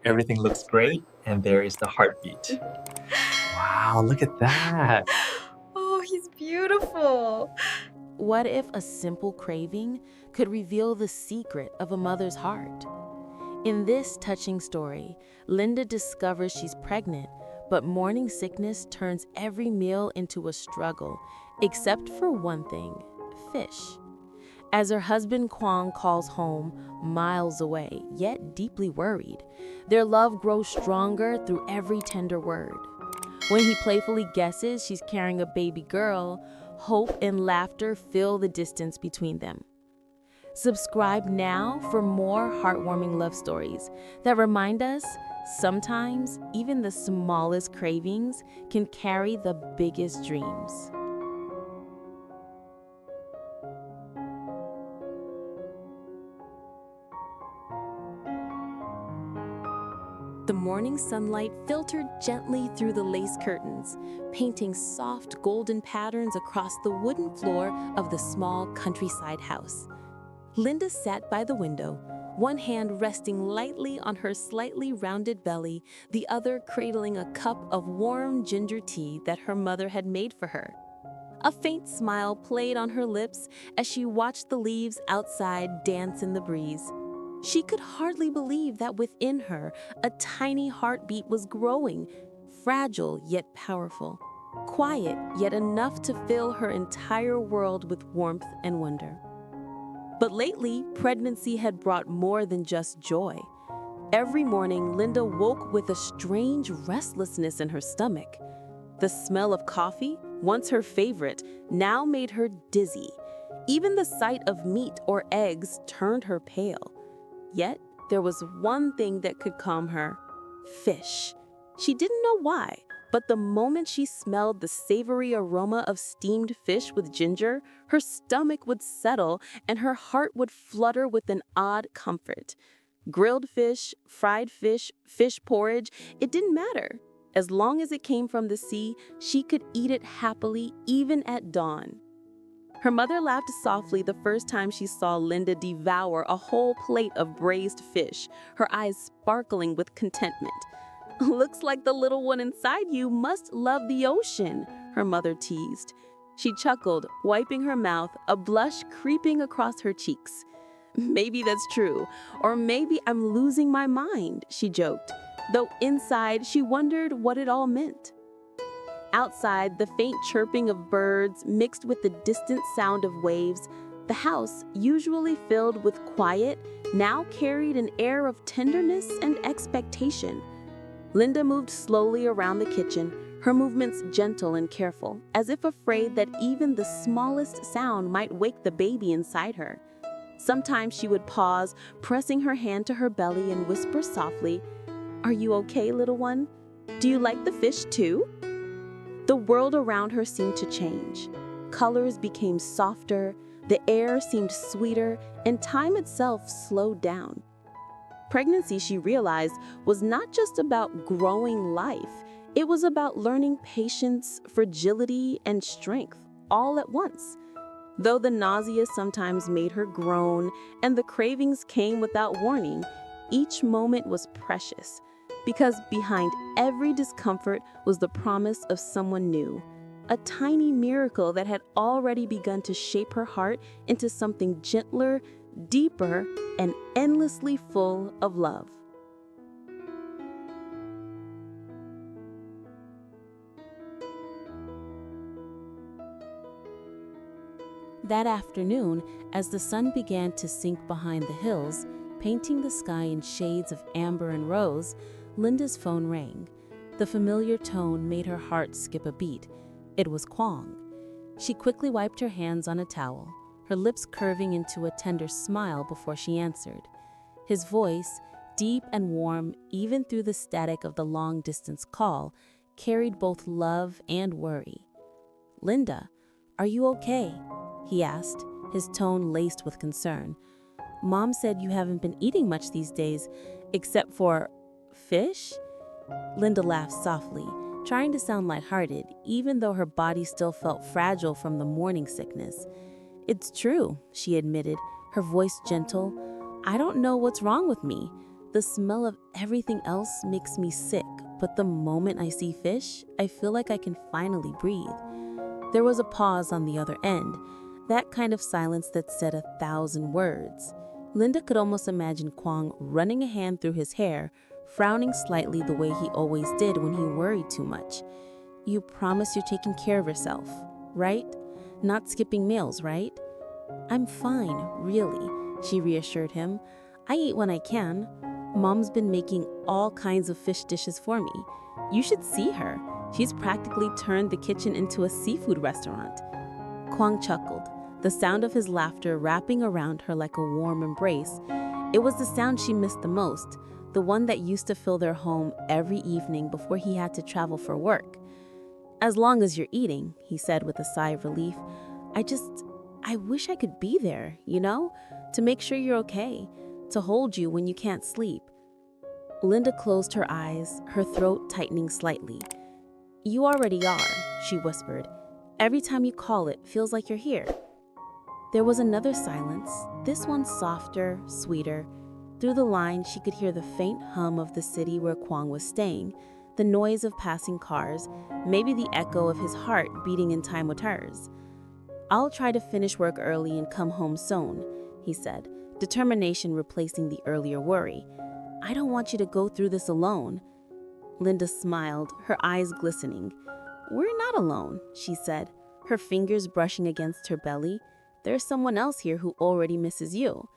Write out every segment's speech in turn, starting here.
Everything looks great, and there is the heartbeat. Wow, look at that. Oh, he's beautiful. What if a simple craving could reveal the secret of a mother's heart? In this touching story, Linda discovers she's pregnant, but morning sickness turns every meal into a struggle, except for one thing: fish. As her husband Quang calls home, miles away, yet deeply worried, their love grows stronger through every tender word. When he playfully guesses she's carrying a baby girl, hope and laughter fill the distance between them. Subscribe now for more heartwarming love stories that remind us sometimes even the smallest cravings can carry the biggest dreams. The morning sunlight filtered gently through the lace curtains, painting soft golden patterns across the wooden floor of the small countryside house. Linda sat by the window, one hand resting lightly on her slightly rounded belly, the other cradling a cup of warm ginger tea that her mother had made for her. A faint smile played on her lips as she watched the leaves outside dance in the breeze. She could hardly believe that within her, a tiny heartbeat was growing, fragile yet powerful, quiet yet enough to fill her entire world with warmth and wonder. But lately, pregnancy had brought more than just joy. Every morning, Linda woke with a strange restlessness in her stomach. The smell of coffee, once her favorite, now made her dizzy. Even the sight of meat or eggs turned her pale. Yet, there was one thing that could calm her: fish. She didn't know why, but the moment she smelled the savory aroma of steamed fish with ginger, her stomach would settle and her heart would flutter with an odd comfort. Grilled fish, fried fish, fish porridge, it didn't matter. As long as it came from the sea, she could eat it happily, even at dawn. Her mother laughed softly the first time she saw Linda devour a whole plate of braised fish, her eyes sparkling with contentment. "Looks like the little one inside you must love the ocean," her mother teased. She chuckled, wiping her mouth, a blush creeping across her cheeks. "Maybe that's true, or maybe I'm losing my mind," she joked, though inside she wondered what it all meant. Outside, the faint chirping of birds mixed with the distant sound of waves, the house, usually filled with quiet, now carried an air of tenderness and expectation. Linda moved slowly around the kitchen, her movements gentle and careful, as if afraid that even the smallest sound might wake the baby inside her. Sometimes she would pause, pressing her hand to her belly and whisper softly, "Are you okay, little one? Do you like the fish too?" The world around her seemed to change. Colors became softer, the air seemed sweeter, and time itself slowed down. Pregnancy, she realized, was not just about growing life. It was about learning patience, fragility, and strength all at once. Though the nausea sometimes made her groan and the cravings came without warning, each moment was precious, because behind every discomfort was the promise of someone new, a tiny miracle that had already begun to shape her heart into something gentler, deeper, and endlessly full of love. That afternoon, as the sun began to sink behind the hills, painting the sky in shades of amber and rose, Linda's phone rang. The familiar tone made her heart skip a beat. It was Quang. She quickly wiped her hands on a towel, her lips curving into a tender smile before she answered. His voice, deep and warm even through the static of the long-distance call, carried both love and worry. "Linda, are you okay?" he asked, his tone laced with concern. "Mom said you haven't been eating much these days, except for fish?" Linda laughed softly, trying to sound lighthearted, even though her body still felt fragile from the morning sickness. "It's true," she admitted, her voice gentle. "I don't know what's wrong with me. The smell of everything else makes me sick, but the moment I see fish, I feel like I can finally breathe. There was a pause on the other end, that kind of silence that said 1,000 words. Linda could almost imagine Quang running a hand through his hair, frowning slightly the way he always did when he worried too much. You promise you're taking care of yourself, right? Not skipping meals, right? I'm fine, really, she reassured him. I eat when I can. Mom's been making all kinds of fish dishes for me. You should see her. She's practically turned the kitchen into a seafood restaurant. Quang chuckled, the sound of his laughter wrapping around her like a warm embrace. It was the sound she missed the most, the one that used to fill their home every evening before he had to travel for work. As long as you're eating, he said with a sigh of relief. I wish I could be there, to make sure you're okay, to hold you when you can't sleep. Linda closed her eyes, her throat tightening slightly. You already are, she whispered. Every time you call it feels like you're here. There was another silence, this one softer, sweeter. Through the line, she could hear the faint hum of the city where Quang was staying, the noise of passing cars, maybe the echo of his heart beating in time with hers. I'll try to finish work early and come home soon, he said, determination replacing the earlier worry. I don't want you to go through this alone. Linda smiled, her eyes glistening. We're not alone, she said, her fingers brushing against her belly. There's someone else here who already misses you.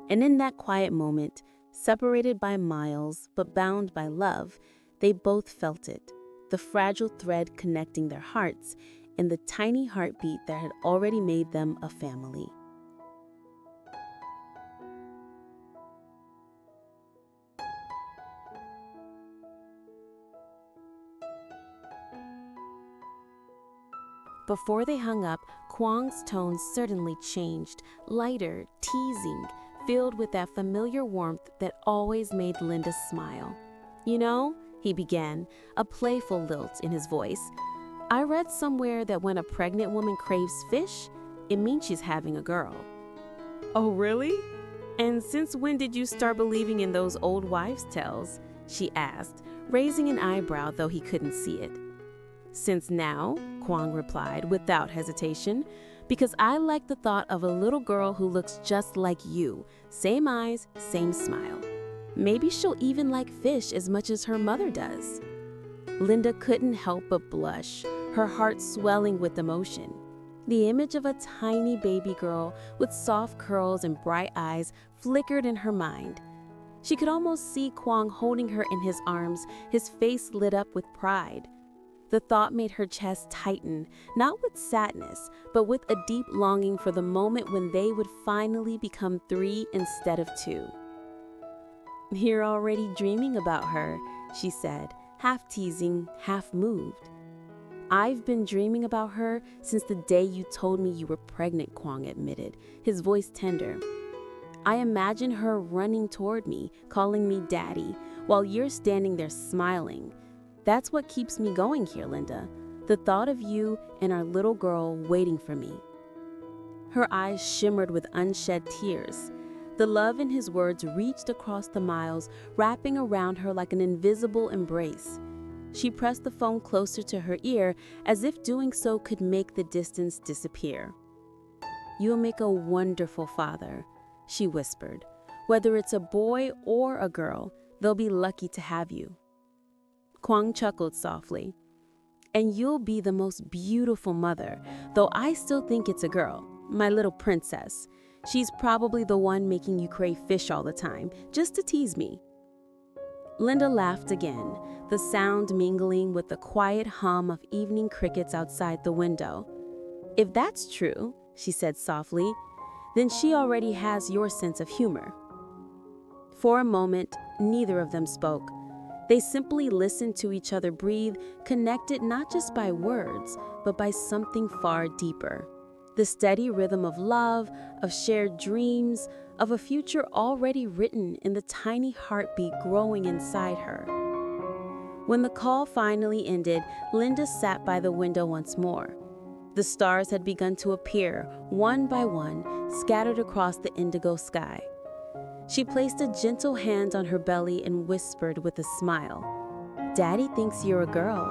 And in that quiet moment, separated by miles but bound by love, they both felt it, the fragile thread connecting their hearts and the tiny heartbeat that had already made them a family. Before they hung up, Quang's tone certainly changed, lighter, teasing, filled with that familiar warmth that always made Linda smile. He began, a playful lilt in his voice. I read somewhere that when a pregnant woman craves fish, it means she's having a girl. Oh, really? And since when did you start believing in those old wives' tales? She asked, raising an eyebrow though he couldn't see it. Since now, Quang replied without hesitation, because I like the thought of a little girl who looks just like you, same eyes, same smile. Maybe she'll even like fish as much as her mother does. Linda couldn't help but blush, her heart swelling with emotion. The image of a tiny baby girl with soft curls and bright eyes flickered in her mind. She could almost see Quang holding her in his arms, his face lit up with pride. The thought made her chest tighten, not with sadness, but with a deep longing for the moment when they would finally become 3 instead of 2. You're already dreaming about her, she said, half teasing, half moved. I've been dreaming about her since the day you told me you were pregnant, Quang admitted, his voice tender. I imagine her running toward me, calling me daddy, while you're standing there smiling. That's what keeps me going here, Linda. The thought of you and our little girl waiting for me. Her eyes shimmered with unshed tears. The love in his words reached across the miles, wrapping around her like an invisible embrace. She pressed the phone closer to her ear, as if doing so could make the distance disappear. You'll make a wonderful father, she whispered. Whether it's a boy or a girl, they'll be lucky to have you. Quang chuckled softly. And you'll be the most beautiful mother, though I still think it's a girl, my little princess. She's probably the one making you crave fish all the time, just to tease me. Linda laughed again, the sound mingling with the quiet hum of evening crickets outside the window. If that's true, she said softly, then she already has your sense of humor. For a moment, neither of them spoke. They simply listened to each other breathe, connected not just by words, but by something far deeper. The steady rhythm of love, of shared dreams, of a future already written in the tiny heartbeat growing inside her. When the call finally ended, Linda sat by the window once more. The stars had begun to appear, one by one, scattered across the indigo sky. She placed a gentle hand on her belly and whispered with a smile, "Daddy thinks you're a girl.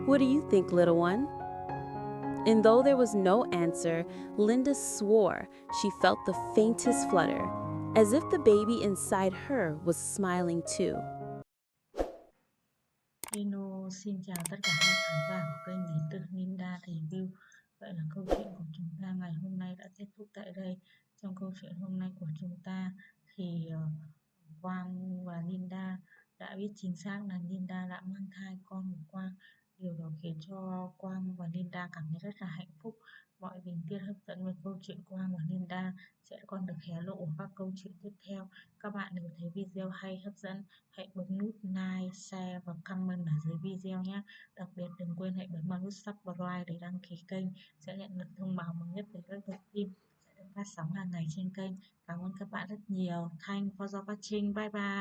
What do you think, little one?" And though there was no answer, Linda swore she felt the faintest flutter, as if the baby inside her was smiling too. Hello, xin chào tất cả các khán giả của kênh Lý Tử Linda Review. Vậy là câu chuyện của chúng ta ngày hôm nay đã kết thúc tại đây. Trong câu chuyện hôm nay của chúng ta thì Quang và Linda đã biết chính xác là Linda đã mang thai con của Quang. Điều đó khiến cho Quang và Linda cảm thấy rất là hạnh phúc. Mọi tình tiết hấp dẫn về câu chuyện Quang và Linda sẽ còn được hé lộ ở các câu chuyện tiếp theo. Các bạn nếu thấy video hay hấp dẫn, hãy bấm nút like, share và comment ở dưới video nhé. Đặc biệt đừng quên hãy bấm vào nút subscribe để đăng ký kênh, sẽ nhận được thông báo mới nhất về các tập phim sẽ được phát sóng hàng ngày trên kênh. Cảm ơn các bạn rất nhiều. Thanks for watching. Bye bye.